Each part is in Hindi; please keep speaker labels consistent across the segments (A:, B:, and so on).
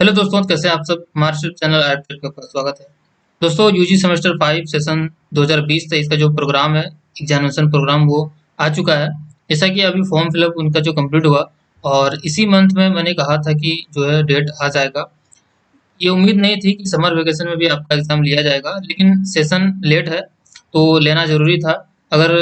A: हेलो दोस्तों, कैसे हैं आप सब। हमारे चैनल आर्ट का आपका स्वागत है। दोस्तों, यूजी सेमेस्टर 5 सेशन 2020-23 का जो प्रोग्राम है, एग्जामिनेशन प्रोग्राम, वो आ चुका है। जैसा कि अभी फॉर्म फिलअप उनका जो कंप्लीट हुआ और इसी मंथ में मैंने कहा था कि जो है डेट आ जाएगा। ये उम्मीद नहीं थी कि समर वेकेशन में भी आपका एग्ज़ाम लिया जाएगा, लेकिन सेशन लेट है तो लेना ज़रूरी था। अगर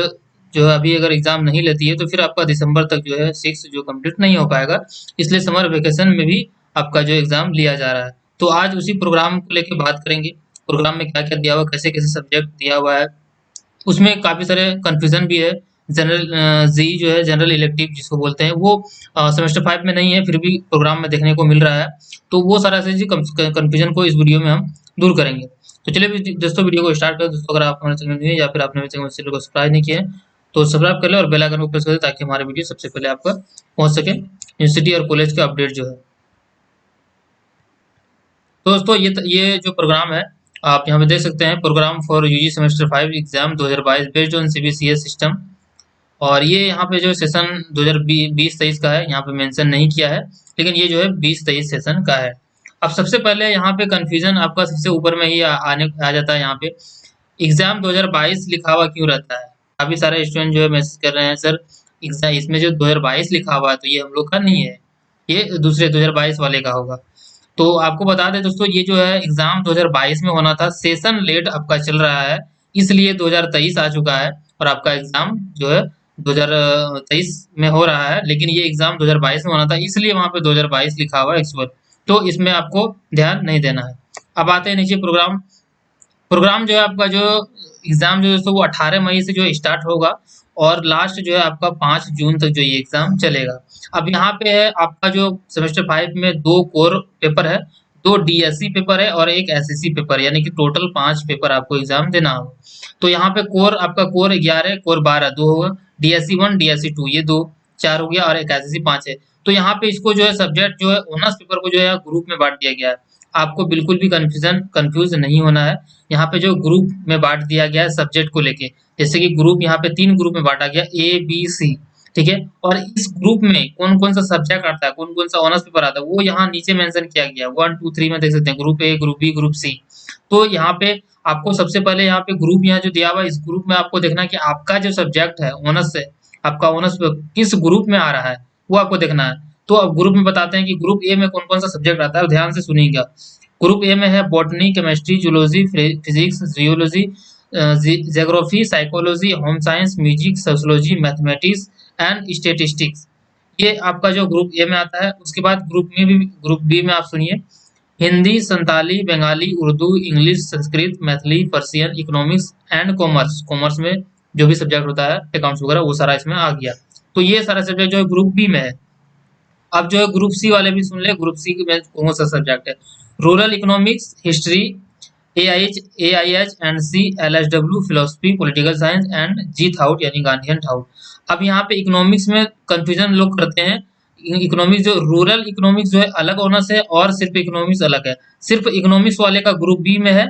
A: जो है अभी अगर एग्ज़ाम नहीं लेती है तो फिर आपका दिसंबर तक जो है 6 जो कंप्लीट नहीं हो पाएगा। इसलिए समर वेकेशन में भी आपका जो एग्ज़ाम लिया जा रहा है। तो आज उसी प्रोग्राम को लेके बात करेंगे। प्रोग्राम में क्या-क्या दिया हुआ है, कैसे-कैसे सब्जेक्ट दिया हुआ है। उसमें काफ़ी सारे कन्फ्यूज़न भी है। जनरल जेईई जो है, जनरल इलेक्टिव जिसको बोलते हैं, वो सेमेस्टर 5 में नहीं है, फिर भी प्रोग्राम में देखने को मिल रहा है। तो वो सारा चीज़ कन्फ्यूज़न को इस वीडियो में हम दूर करेंगे। तो चलिए भी दोस्तों, वीडियो को स्टार्ट करें। दोस्तों, अगर आप हमारे चैनल में नए हैं या फिर आपने मेरे चैनल को सब्सक्राइब नहीं किया है, तो सब्सक्राइब कर लें और बेल आइकन को प्रेस कर दें ताकि हमारे वीडियो सबसे पहले आप तक पहुँच सके, यूनिवर्सिटी और कॉलेज के अपडेट जो है। तो दोस्तों, ये जो प्रोग्राम है, आप यहाँ पे देख सकते हैं, programme for UG semester 5 exam 2022 based on CBCS system. और ये यहाँ पे जो सेशन 2020-23 का है, यहाँ पे मेंशन नहीं किया है, लेकिन ये जो है 20-23 सेशन का है। अब सबसे पहले यहाँ पे कंफ्यूजन आपका सबसे ऊपर में ही आ जाता है। यहाँ पे एग्जाम 2022 लिखा हुआ क्यों रहता है। काफी सारे स्टूडेंट जो है मैसेज कर रहे हैं, सर एग्जाम इसमें जो 2022 लिखा हुआ है तो ये हम लोग का नहीं है, ये दूसरे 2022 वाले का होगा। तो आपको बता दें दोस्तों, ये जो है एग्जाम 2022 में होना था, सेशन लेट आपका चल रहा है, इसलिए 2023 आ चुका है और आपका एग्जाम जो है 2023 में हो रहा है। लेकिन ये एग्जाम 2022 में होना था, इसलिए वहां पे 2022 लिखा हुआ है एक्चुअल। तो इसमें आपको ध्यान नहीं देना है। अब आते हैं नीचे। प्रोग्राम प्रोग्राम जो है आपका, जो एग्जाम जो है दोस्तों, वो 18 मई से जो स्टार्ट होगा और लास्ट जो है आपका 5 जून तक जो ये एग्जाम चलेगा। अब यहाँ पे है आपका जो सेमेस्टर 5 में 2 कोर पेपर है, 2 डीएससी पेपर है और एक एसएससी पेपर, यानी कि टोटल 5 पेपर आपको एग्जाम देना होगा। तो यहाँ पे कोर आपका कोर 11, कोर 12 2 होगा, डीएससी 1 डीएससी 2 ये 2 4 हो गया और एक एसएससी 5 है। तो यहाँ पे इसको जो है सब्जेक्ट जो है ऑनर्स पेपर को जो है ग्रुप में बांट दिया गया है। आपको बिल्कुल भी कंफ्यूज नहीं होना है। यहाँ पे जो ग्रुप में बांट दिया गया है सब्जेक्ट को लेके, जैसे कि ग्रुप यहाँ पे 3 ग्रुप में बांटा गया, ए बी सी, ठीक है। और इस ग्रुप में कौन कौन सा सब्जेक्ट आता है, कौन कौन सा ऑनर्स पेपर आता है, वो यहाँ नीचे मेंशन किया गया है। 1 2 3 में देख सकते हैं, group A, group B, group C. तो यहाँ पे आपको सबसे पहले यहाँ पे ग्रुप यहाँ जो दिया हुआ है, इस ग्रुप में आपको देखना है कि आपका जो सब्जेक्ट है ऑनर्स से, आपका ऑनर्स किस ग्रुप में आ रहा है, वो आपको देखना है। तो अब ग्रुप में बताते हैं कि ग्रुप ए में कौन कौन सा सब्जेक्ट आता है, ध्यान से सुनिएगा। ग्रुप ए में है botany, chemistry, zoology, physics, geology, geography, psychology, home science, music, sociology, mathematics and statistics. ये आपका जो ग्रुप ए में आता है। उसके बाद ग्रुप बी में आप सुनिए, Hindi, Santali, Bengali, Urdu, English, Sanskrit, Maithili, Persian, economics and commerce. Commerce में जो भी सब्जेक्ट होता है, अकाउंट्स वगैरह, वो सारा इसमें आ गया। तो ये सारा सब्जेक्ट जो है ग्रुप बी में है। अब जो है ग्रुप सी वाले भी सुन ले, ग्रुप सी में कौन सा सब्जेक्ट है, rural economics, history, A I H and C, LSW philosophy, political science and G thought यानी गांधीयन थाउट। अब यहाँ पे इकोनॉमिक्स में कंफ्यूजन लोग करते हैं। इकोनॉमिक्स जो रूरल इकोनॉमिक्स जो है अलग ऑनर्स है और सिर्फ इकोनॉमिक्स अलग है। सिर्फ इकोनॉमिक्स वाले का ग्रुप बी में है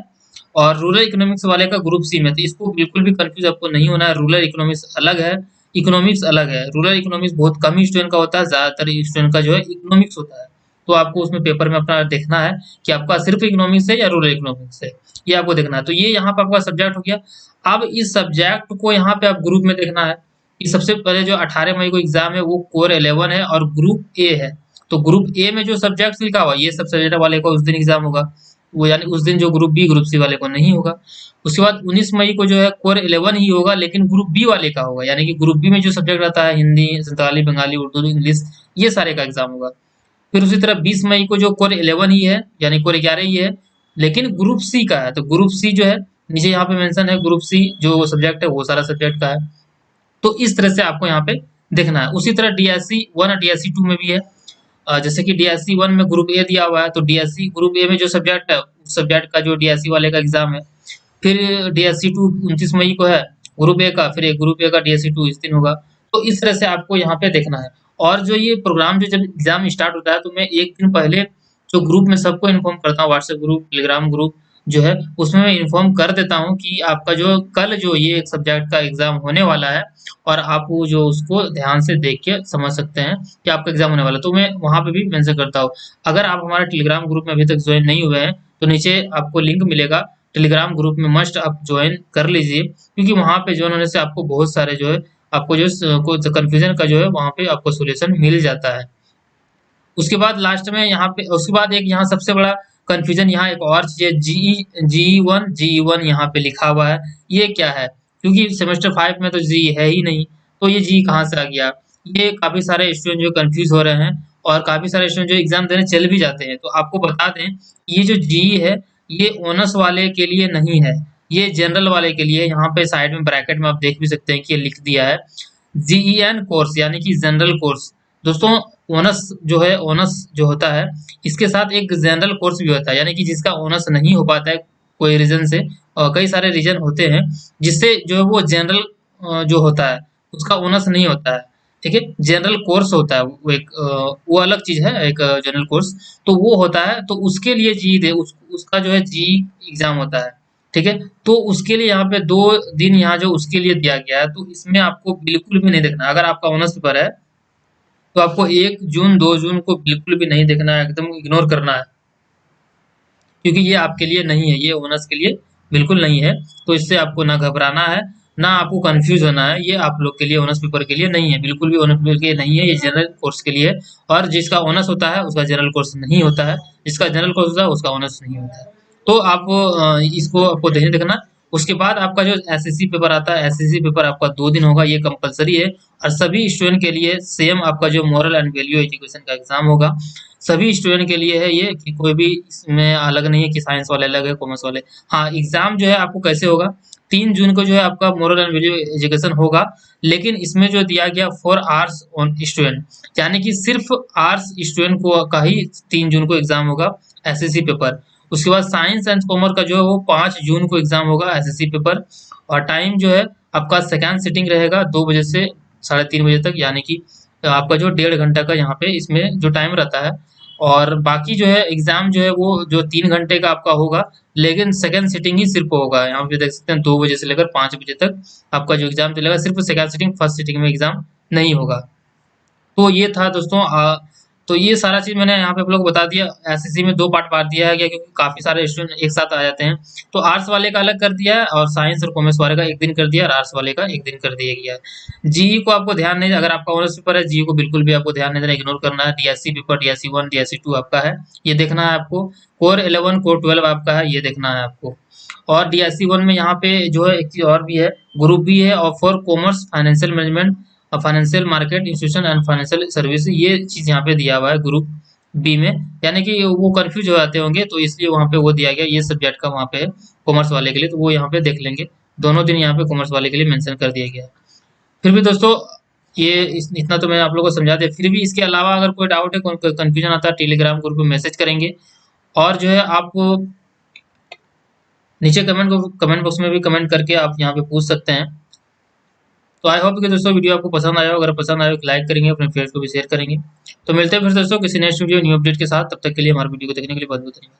A: और रूरल इकोनॉमिक्स वाले का ग्रुप सी में। तो इसको बिल्कुल भी कंफ्यूज आपको नहीं होना है। रूरल इकोनॉमिक्स अलग है, इकोनॉमिक्स अलग है। रूरल इकोनॉमिक्स बहुत कम ही स्टूडेंट का होता है, ज्यादातर स्टूडेंट का जो है इकोनॉमिक्स होता है। तो आपको उसमें पेपर में अपना देखना है कि आपका सिर्फ इकोनॉमिक्स है या रूरल इकोनॉमिक्स है, ये आपको देखना है। तो ये यहाँ पे आपका सब्जेक्ट हो गया। अब इस सब्जेक्ट को यहाँ पे आप ग्रुप में देखना है कि सबसे पहले जो 18 मई को एग्जाम है वो कोर 11 है और ग्रुप ए है। तो ग्रुप ए में जो सब्जेक्ट लिखा हुआ ये सब सब्जेक्ट वाले को उस दिन एग्जाम होगा, वो यानी उस दिन जो ग्रुप बी ग्रुप सी वाले को नहीं होगा। उसके बाद 19 मई को जो है कोर 11 ही होगा, लेकिन ग्रुप बी वाले का होगा, यानी कि ग्रुप बी में जो सब्जेक्ट रहता है हिंदी, संताली, बंगाली, उर्दू, इंग्लिश, ये सारे का एग्जाम होगा। फिर उसी तरह 20 मई को जो कोर 11 ही है, यानी कोर 11 ही है, लेकिन ग्रुप सी का है। तो ग्रुप सी जो है नीचे यहाँ पे मेंशन है, ग्रुप सी जो सब्जेक्ट है वो सारा सब्जेक्ट का है। तो इस तरह से आपको यहाँ पे देखना है। उसी तरह डीएससी 1 और डीएससी 2 में भी है। जैसे कि डीएससी 1 में ग्रुप ए दिया हुआ है, तो डीएससी ग्रुप ए में जो सब्जेक्ट है उस सब्जेक्ट का जो डीएससी वाले का एग्जाम है। फिर डीएससी 2 29 मई को है ग्रुप ए का, फिर एक ग्रुप ए का डीएससी 2 इस दिन होगा। तो इस तरह से आपको यहाँ पे देखना है। और जो ये प्रोग्राम जो जब एग्जाम स्टार्ट होता है तो मैं एक दिन पहले जो ग्रुप में सबको इन्फॉर्म करता हूँ, व्हाट्सएप ग्रुप, टेलीग्राम ग्रुप, जो है उसमें मैं इन्फॉर्म कर देता हूँ कि आपका जो कल जो ये एक सब्जेक्ट का एग्जाम होने वाला है, और आप वो जो उसको ध्यान से देख के समझ सकते हैं कि आपका एग्जाम होने वाला है। तो मैं वहाँ पे भी मेंशन करता हूँ। अगर आप हमारे टेलीग्राम ग्रुप में अभी तक ज्वाइन नहीं हुए हैं तो नीचे आपको लिंक मिलेगा, टेलीग्राम ग्रुप में मस्ट आप ज्वाइन कर लीजिए, क्योंकि वहाँ पे ज्वाइन होने से आपको बहुत सारे जो है आपको जो कंफ्यूजन का जो है वहाँ पे आपको सोल्यूशन मिल जाता है। उसके बाद लास्ट में यहाँ पे उसके बाद एक यहाँ सबसे बड़ा कंफ्यूजन यहाँ एक और चीज है, जी वन यहाँ पे लिखा हुआ है, ये क्या है? क्योंकि सेमेस्टर 5 में तो जी है ही नहीं, तो ये जी कहाँ से आ गया? ये काफी सारे स्टूडेंट जो कंफ्यूज हो रहे हैं, और काफी सारे स्टूडेंट जो एग्जाम देने चल भी जाते हैं। तो आपको बता दें, ये जो जी है ये ओनर्स वाले के लिए नहीं है, ये जनरल वाले के लिए। यहाँ पे साइड में ब्रैकेट में आप देख भी सकते हैं कि ये लिख दिया है जीईएन कोर्स, यानी कि जनरल कोर्स। दोस्तों, ओनर्स जो है, ओनर्स जो होता है इसके साथ एक जनरल कोर्स भी होता है, यानी कि जिसका ओनर्स नहीं हो पाता है कोई रीजन से, और कई सारे रीजन होते हैं जिससे जो है वो जनरल जो होता है उसका ओनर्स नहीं होता है। ठीक है, जनरल कोर्स होता है वो एक वो अलग चीज है, एक जनरल कोर्स तो वो होता है, तो उसके लिए जी दे उसका जो है जी एग्जाम होता है। ठीक है, तो उसके लिए यहाँ पे 2 दिन यहाँ जो उसके लिए दिया गया है, तो इसमें आपको बिल्कुल भी नहीं देखना। अगर आपका ऑनर्स पेपर है तो आपको 1 जून 2 जून को बिल्कुल भी नहीं देखना है, एकदम इग्नोर करना है, क्योंकि ये आपके लिए नहीं है, ये ओनर्स के लिए बिल्कुल नहीं है। तो इससे आपको ना घबराना है, ना आपको कंफ्यूज होना है, ये आप लोग के लिए ओनर्स पेपर के लिए नहीं है, बिल्कुल भी ओनर्स पेपर के लिए नहीं है, ये जनरल कोर्स के लिए है। और जिसका ऑनर्स होता है उसका जनरल कोर्स नहीं होता है, जिसका जनरल कोर्स होता है उसका ऑनर्स नहीं होता है। तो आप इसको आपको ध्यान देखना। उसके बाद आपका जो एसएससी पेपर आता है, एसएससी पेपर आपका 2 दिन होगा, ये कंपलसरी है, और सभी स्टूडेंट के लिए सेम आपका जो मॉरल एंड वैल्यू एजुकेशन का एग्जाम होगा, सभी स्टूडेंट के लिए है ये, कि कोई भी इसमें अलग नहीं है कि साइंस वाले अलग है, कॉमर्स वाले। हाँ, एग्जाम जो है आपको कैसे होगा, 3 जून को जो है आपका मोरल एंड वैल्यू एजुकेशन होगा, लेकिन इसमें जो दिया गया फॉर आर्ट्स ऑन स्टूडेंट, यानी कि सिर्फ आर्ट्स स्टूडेंट को का ही 3 जून को एग्जाम होगा एसएससी पेपर। उसके बाद साइंस एंड कॉमर्स का जो है वो 5 जून को एग्जाम होगा एसएससी पेपर, और टाइम जो है आपका सेकेंड सिटिंग रहेगा 2 बजे से 3:30 बजे तक, यानी कि आपका जो 1.5 घंटा का यहाँ पे इसमें जो टाइम रहता है। और बाकी जो है एग्जाम जो है वो जो 3 घंटे का आपका होगा, लेकिन सेकंड सिटिंग ही सिर्फ होगा। यहाँ पे देख सकते हैं 2 बजे से लेकर 5 बजे तक आपका जो एग्जाम चलेगा, सिर्फ सेकंड सिटिंग, फर्स्ट सिटिंग में एग्जाम नहीं होगा। तो ये था दोस्तों, तो ये सारा चीज मैंने यहाँ पे आप लोग को बता दिया। एसएससी में 2 पार्ट बांट दिया है, क्योंकि काफी सारे स्टूडेंट एक साथ आ जाते हैं। तो आर्ट्स वाले का अलग कर दिया है, और साइंस और कॉमर्स वाले का एक दिन कर दिया, और आर्ट्स वाले का एक दिन कर दिया गया है। जीई को आपको ध्यान नहीं, अगर आपका ऑनर्स पेपर है जीई को बिल्कुल भी आपको ध्यान नहीं देना, इग्नोर करना है। डीएससी पेपर डीएससी 1 डीएससी 2 आपका है, ये देखना है आपको। कोर 11 कोर 12 आपका है, ये देखना है आपको। और डीएससी 1 में यहाँ पे जो है एक चीज और भी है, ग्रुप भी है, और for commerce financial management, financial market institution and financial service, ये चीज यहाँ पे दिया हुआ है ग्रुप बी में। यानी कि वो कंफ्यूज हो जाते होंगे, तो इसलिए वहाँ पे वो दिया गया, ये सब्जेक्ट का वहाँ पे है कॉमर्स वाले के लिए, तो वो यहाँ पे देख लेंगे। दोनों दिन यहाँ पे कॉमर्स वाले के लिए मेंशन कर दिया गया है। फिर भी दोस्तों, ये इतना तो मैं आप लोगों को समझा दिया। फिर भी इसके अलावा अगर कोई डाउट है, कोई कंफ्यूजन आता है, टेलीग्राम ग्रुप में मैसेज करेंगे। और जो है आप नीचे कमेंट बॉक्स में भी कमेंट करके आप यहाँ पे पूछ सकते हैं। तो आई होप कि दोस्तों वीडियो आपको पसंद आया हो। अगर पसंद आया तो लाइक करेंगे, अपने फ्रेंड्स को भी शेयर करेंगे। तो मिलते हैं फिर दोस्तों किसी नेक्स्ट वीडियो न्यू अपडेट के साथ। तब तक के लिए हमारे वीडियो को देखने के लिए बहुत बहुत धन्यवाद।